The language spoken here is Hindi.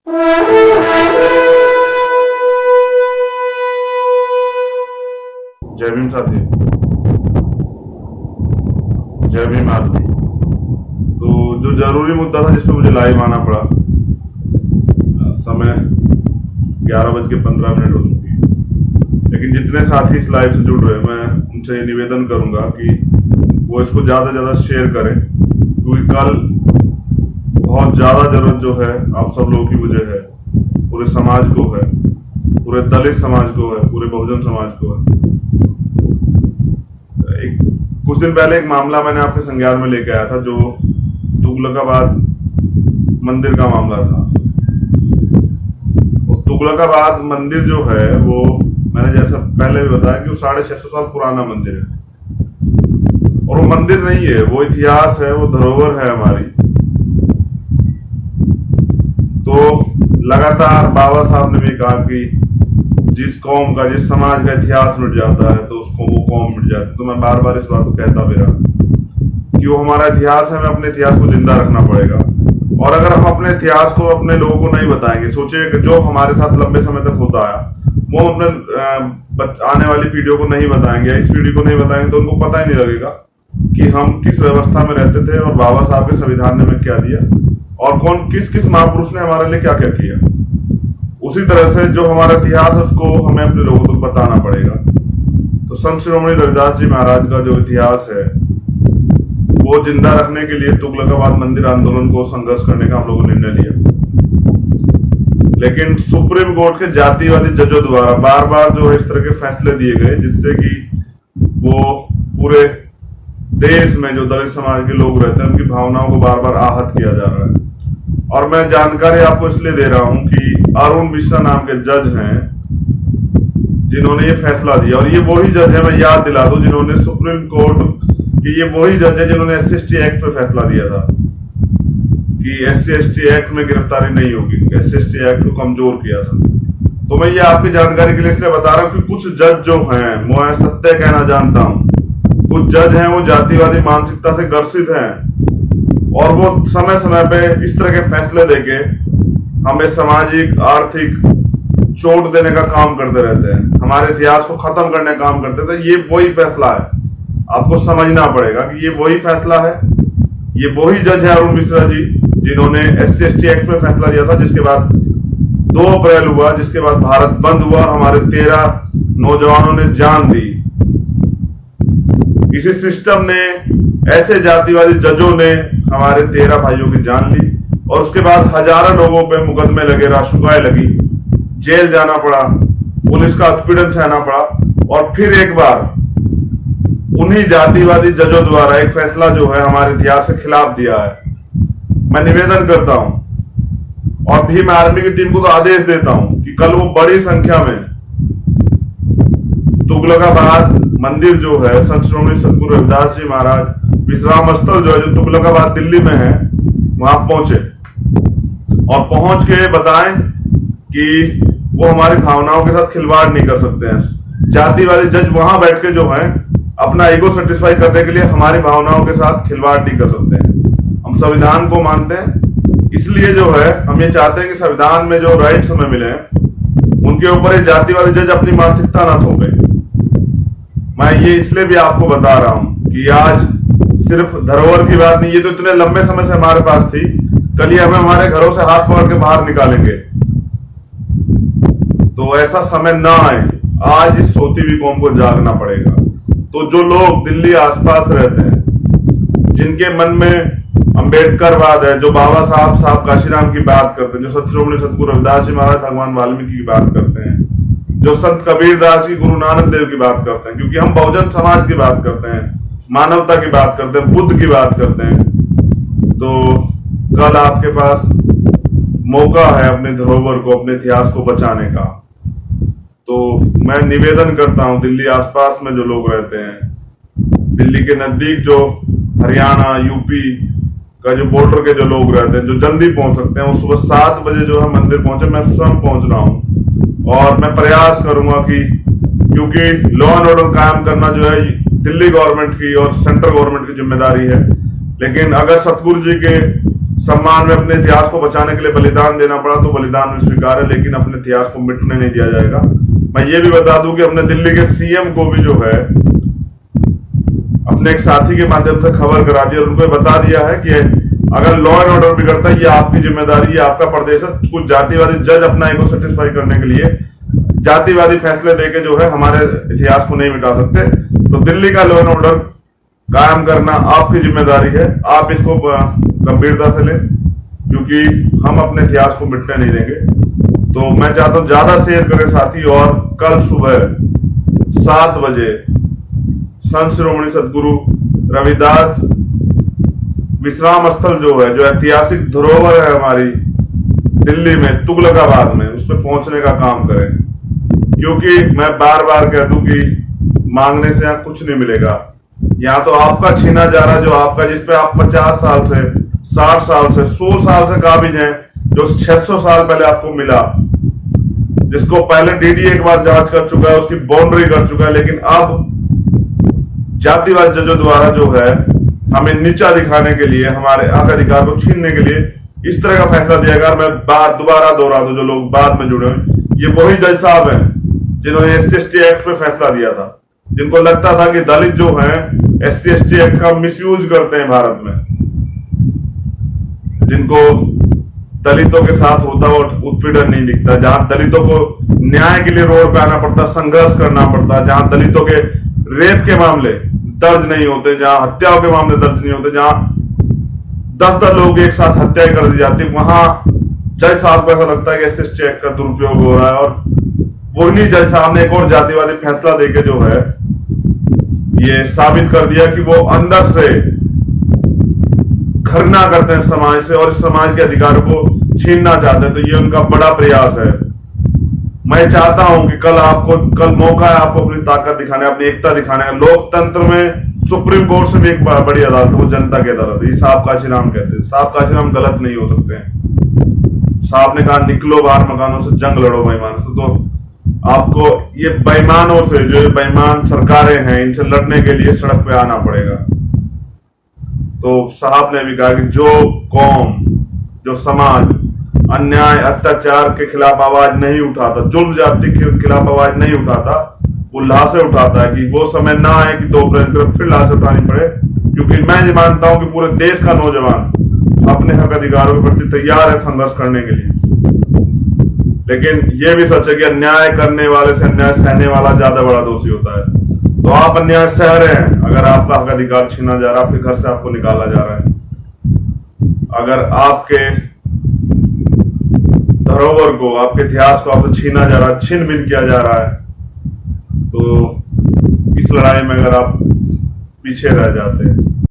जय भीम साथी, जय भीम आदमी। तो जो जरूरी मुद्दा था जिसपे मुझे लाइव आना पड़ा, समय 11:15 हो चुकी है, लेकिन जितने साथी इस लाइव से जुड़ रहे हैं मैं उनसे निवेदन करूंगा कि वो इसको ज्यादा से ज्यादा शेयर करें, क्योंकि कल बहुत ज्यादा जरूरत जो है आप सब लोगों की मुझे है, पूरे समाज को है, पूरे दलित समाज को है, पूरे बहुजन समाज को है। कुछ दिन पहले एक मामला मैंने आपके संज्ञान में लेके आया था, जो तुगलकाबाद मंदिर का मामला था। तुगलकाबाद मंदिर जो है वो मैंने जैसा पहले भी बताया कि वो 650 साल पुराना मंदिर है, और वो मंदिर नहीं है, वो इतिहास है, वो धरोहर है हमारी। तो लगातार बाबा साहब ने भी कहा कि जिस कौम का, जिस समाज का इतिहास मिट जाता है तो उसको वो कौम मिट जाती है। तो मैं बार बार इस बात को कहता भी रहा कि वो हमारा इतिहास है, हमें अपने इतिहास को जिंदा रखना पड़ेगा। और अगर हम अपने इतिहास को अपने लोगों को नहीं बताएंगे, सोचिए कि जो हमारे साथ लंबे समय तक होता आया वो हम अपने आने वाली पीढ़ियों को नहीं बताएंगे, इस पीढ़ी को नहीं बताएंगे, तो उनको पता ही नहीं लगेगा कि हम किस व्यवस्था में रहते थे और बाबा साहब के संविधान ने हमें क्या दिया और कौन किस किस महापुरुष ने हमारे लिए क्या क्या किया। उसी तरह से जो हमारा इतिहास है उसको हमें अपने लोगों को बताना पड़ेगा। तो संत शिरोमणि रविदास जी महाराज का जो इतिहास है वो जिंदा रखने के लिए तुगलकाबाद मंदिर आंदोलन को संघर्ष करने का हम लोगों ने निर्णय लिया। लेकिन सुप्रीम कोर्ट के जातिवादी जजों द्वारा बार बार जो है इस तरह के फैसले दिए गए, जिससे कि वो पूरे देश में जो दलित समाज के लोग रहते हैं उनकी भावनाओं को बार बार आहत किया जा रहा है। और मैं जानकारी आपको इसलिए दे रहा हूं कि अरुण मिश्रा नाम के जज हैं जिन्होंने ये फैसला दिया, और ये वही जज है, मैं याद दिला दूं, जिन्होंने सुप्रीम कोर्ट कि ये वही जज है जिन्होंने SC/ST एक्ट पे फैसला दिया था कि SC/ST एक्ट में गिरफ्तारी नहीं होगी, SC/ST एक्ट को कमजोर किया था। तो मैं ये आपकी जानकारी के लिए इसलिए बता रहा हूं कि कुछ जज जो हैं, मैं सत्य कहना जानता हूं, कुछ जज हैं वो जातिवादी मानसिकता से ग्रसित हैं और वो समय समय पे इस तरह के फैसले देके हमें सामाजिक आर्थिक चोट देने का काम करते रहते हैं, हमारे इतिहास को खत्म करने का काम करते थे। ये वही फैसला है, आपको समझना पड़ेगा कि ये वही फैसला है, ये वही जज है अरुण मिश्रा जी जिन्होंने SC/ST एक्ट में फैसला दिया था, जिसके बाद 2 अप्रैल हुआ, जिसके बाद भारत बंद हुआ, हमारे 13 नौजवानों ने जान दी। इसी सिस्टम ने, ऐसे जातिवादी जजों ने हमारे 13 भाइयों की जान ली, और उसके बाद हजारों लोगों पे मुकदमे लगे, राशुकाएं लगी, जेल जाना पड़ा, पुलिस का उत्पीड़न सहना पड़ा, और फिर एक बार उन्हीं जातिवादी जजों द्वारा एक फैसला जो है हमारे इतिहास के खिलाफ दिया है। मैं निवेदन करता हूं और भीम आर्मी की टीम को तो आदेश देता हूं कि कल वो बड़ी संख्या में तुगलकाबाद मंदिर जो है, संत शिरोमणि सतगुरु रविदास जी महाराज विश्राम स्थल जो है, जो तुगलकाबाद दिल्ली में है, वहां पहुंचे और पहुंच के बताएं कि वो हमारी भावनाओं के साथ खिलवाड़ नहीं कर सकते हैं। जातिवादी जज वहां बैठ के जो है अपना ईगो सेटिस्फाई करने के लिए हमारी भावनाओं के साथ खिलवाड़ नहीं कर सकते हैं। हम संविधान को मानते हैं, इसलिए जो है हम ये चाहते हैं कि संविधान में जो राइट्स हमें मिले उनके ऊपर ये जातिवादी जज अपनी मानसिकता ना थोपे। मैं ये इसलिए भी आपको बता रहा हूं कि आज सिर्फ धरोहर की बात नहीं, ये तो इतने लंबे समय से हमारे पास थी, कल ये हमें हमारे घरों से हाथ पकड़ के बाहर निकालेंगे। तो ऐसा समय ना आए, आज इस सोती हुई कौम को जागना पड़ेगा। तो जो लोग दिल्ली आसपास रहते हैं, जिनके मन में अंबेडकरवाद है, जो बाबा साहब काशीराम की बात करते हैं, जो सत शिरोमणि सतगुरु रविदास जी महाराज भगवान वाल्मीकि की बात करते हैं, जो संत कबीरदास की, गुरु नानक देव की बात करते हैं, क्योंकि हम बहुजन समाज की बात करते हैं, मानवता की बात करते हैं, बुद्ध की बात करते हैं, तो कल आपके पास मौका है अपने धरोहर को, अपने इतिहास को बचाने का। तो मैं निवेदन करता हूं दिल्ली आसपास में जो लोग रहते हैं, दिल्ली के नजदीक जो हरियाणा यूपी का जो बॉर्डर के जो लोग रहते हैं, जो जल्दी पहुंच सकते हैं, वो सुबह 7 बजे जो है मंदिर पहुंचे। मैं स्वयं पहुंच रहा हूं और मैं प्रयास करूंगा कि, क्योंकि लॉ एंड ऑर्डर कायम करना जो है दिल्ली गवर्नमेंट की और सेंट्रल गवर्नमेंट की जिम्मेदारी है, लेकिन अगर सतगुरु जी के सम्मान में अपने इतिहास को बचाने के लिए बलिदान देना पड़ा तो बलिदान में स्वीकार है, लेकिन अपने इतिहास को मिटने नहीं दिया जाएगा। मैं ये भी बता दूं कि अपने दिल्ली के सीएम को भी जो है अपने एक साथी के माध्यम से खबर करा दी और उनको बता दिया है कि अगर लॉ एंड ऑर्डर बिगड़ता है ये आपकी जिम्मेदारी, ये आपका प्रदेश है। कुछ जातिवादी जज अपना ईगो सेटिस्फाई करने के लिए जातिवादी फैसले देके जो है हमारे इतिहास को नहीं मिटा सकते। तो दिल्ली का लॉ एंड ऑर्डर कायम करना आपकी जिम्मेदारी है, आप इसको गंभीरता से लें, क्योंकि हम अपने इतिहास को मिटने नहीं देंगे। तो मैं चाहता हूं ज्यादा शेयर करें साथी, और कल सुबह 7 बजे संत शिरोमणि सदगुरु रविदास विश्राम स्थल जो है, जो ऐतिहासिक धरोहर है हमारी दिल्ली में तुगलकाबाद में, उस पर पहुंचने का काम करें। क्योंकि मैं बार बार कह दूं कि मांगने से यहां कुछ नहीं मिलेगा। यहाँ तो आपका छीना जा रहा है, जो आपका, जिसपे आप 50 साल से 60 साल से 100 साल से काबिज हैं, जो 600 साल पहले आपको मिला, जिसको पहले डीडी एक बार जांच कर चुका है, उसकी बाउंड्री कर चुका है, लेकिन अब जातिवाद जजों द्वारा जो है हमें नीचा दिखाने के लिए, हमारे हक अधिकार को छीनने के लिए इस तरह का फैसला दिया गया। मैं बात दोबारा दोहरा दूं, जो लोग बाद में जुड़े हुए, ये वही जज साहब हैं जिन्होंने SC/ST एक्ट पे फैसला दिया था, जिनको लगता था कि दलित जो हैं SC/ST एक्ट का मिसयूज करते हैं भारत में, जिनको दलितों के साथ होता हुआ उत्पीड़न नहीं दिखता, जहां दलितों को न्याय के लिए रोड पे आना पड़ता, संघर्ष करना पड़ता, जहां दलितों के रेप के मामले दर्ज नहीं होते, जहां हत्याओं के मामले दर्ज नहीं होते, जहां 10-10 लोग एक साथ हत्या कर दी जाती, वहां जज साहब को ऐसा लगता है कि SC/ST एक्ट का दुरुपयोग हो रहा है। और वही जज साहब ने एक और जातिवादी फैसला देके जो है ये साबित कर दिया कि वो अंदर से घृणा करते हैं समाज से और इस समाज के अधिकारों को छीनना चाहते हैं। तो ये उनका बड़ा प्रयास है। मैं चाहता हूं कि कल मौका है आपको अपनी ताकत दिखाने, अपनी एकता दिखाने का। लोकतंत्र में सुप्रीम कोर्ट से भी एक बड़ी अदालत है, वो जनता की अदालत है। साहब काशीराम कहते हैं, साहब काशीराम गलत नहीं हो सकते हैं। साहब ने कहा निकलो बाहर मकानों से, जंग लड़ो बेईमानों से। तो आपको ये बेईमानों से, जो बेईमान सरकारें हैं, इनसे लड़ने के लिए सड़क पे आना पड़ेगा। तो साहब ने भी कहा कि जो कौम, जो समाज अन्याय अत्याचार के खिलाफ आवाज नहीं उठाता, जुल्म जाति के खिलाफ आवाज नहीं उठाता, वो लाशें उठाता है। कि वो समय ना आए कि 2 अप्रैल की तरफ फिर लाशें उठानी पड़े। क्योंकि मैं ये मानता हूं कि पूरे देश का नौजवान अपने हक अधिकारों के प्रति तैयार है संघर्ष करने के लिए। लेकिन यह भी सच है कि अन्याय करने वाले से अन्याय सहने वाला ज्यादा बड़ा दोषी होता है। तो आप अन्याय सह रहे हैं, अगर आपका हक अधिकार छीना जा रहा है, आपके घर से आपको निकाला जा रहा है, अगर आपके धरोहर को, आपके इतिहास को आपसे छीना जा रहा है, छीन बीन किया जा रहा है, तो इस लड़ाई में अगर आप पीछे रह जाते हैं